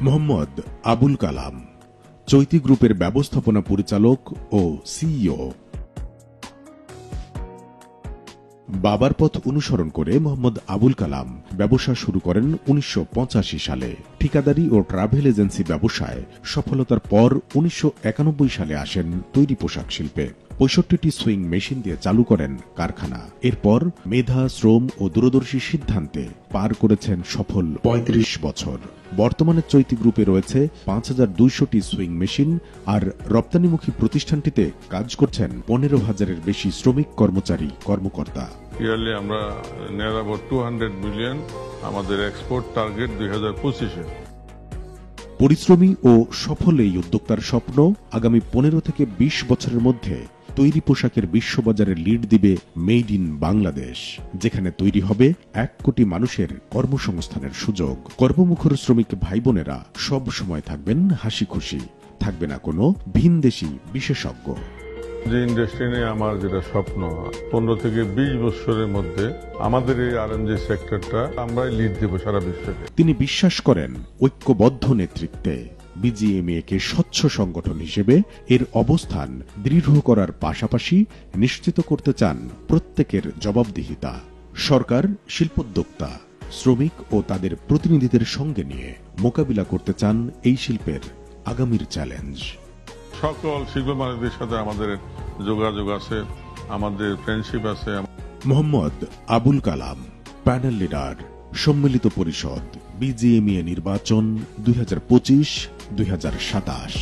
মোহাম্মদ আবুল কালাম, চৈতি গ্রুপের ব্যবস্থাপনা পরিচালক ও সিইও। বাবার পথ অনুসরণ করে মোহাম্মদ আবুল কালাম ব্যবসা শুরু করেন ১৯৮৫ সালে। ঠিকাদারি ও ট্রাভেল এজেন্সি ব্যবসায় সফলতার পর ১৯৯১ সালে আসেন তৈরি পোশাক শিল্পে। ৬৫টি সুইং মেশিন দিয়ে চালু করেন কারখানা। এরপর মেধা, শ্রম ও দূরদর্শী সিদ্ধান্তে পার করেছেন সফল ৩৫ বছর। বর্তমানে চৈতি গ্রুপে রয়েছে ৫,২০০টি সুইং মেশিন, আর রপ্তানিমুখী প্রতিষ্ঠানটিতে কাজ করছেন ১৫,০০০-এর বেশি শ্রমিক, কর্মচারী, কর্মকর্তা। ইয়ারলি আমরা নিয়ার অ্যাবাউট 200 মিলিয়ন আমাদের এক্সপোর্ট টার্গেট 2025-এ। পরিশ্রমী ও সফল এই উদ্যোক্তার স্বপ্ন আগামী ১৫ থেকে ২০ বছরের মধ্যে তৈরি পোশাকের বিশ্ববাজারে লিড দিবে মেড ইন বাংলাদেশ, যেখানে তৈরি হবে ১ কোটি মানুষের কর্মসংস্থানের সুযোগ। কর্মমুখর শ্রমিক ভাই বোনেরা সব সময় থাকবেন হাসি খুশি, থাকবে না কোনো ভিনদেশি বিশেষজ্ঞ। যে ইন্ডাস্ট্রি নিয়ে আমার যেটা স্বপ্ন, 15 থেকে 20 বছরের মধ্যে আমাদের এই আরএমজি সেক্টরটা আমরাই লিড দেব সারা বিশ্বকে। তিনি বিশ্বাস করেন ঐক্যবদ্ধ নেতৃত্বে। বিজিএমইএ-কে স্বচ্ছ সংগঠন হিসেবে এর অবস্থান দৃঢ় করার পাশাপাশি নিশ্চিত করতে চান প্রত্যেকের জবাবদিহিতা। সরকার, শিল্পোদ্যোক্তা, শ্রমিক ও তাদের প্রতিনিধিদের সঙ্গে নিয়ে মোকাবিলা করতে চান এই শিল্পের আগামীর চ্যালেঞ্জ। সকল শিল্প মালিকদের সাথে আমাদের যোগাযোগ আছে, আমাদের ফ্রেন্ডশিপ আছে। মোহাম্মদ আবুল কালাম, প্যানেল লিডার, সম্মিলিত পরিষদ, বিজিএমইএ নির্বাচন 2025-2027।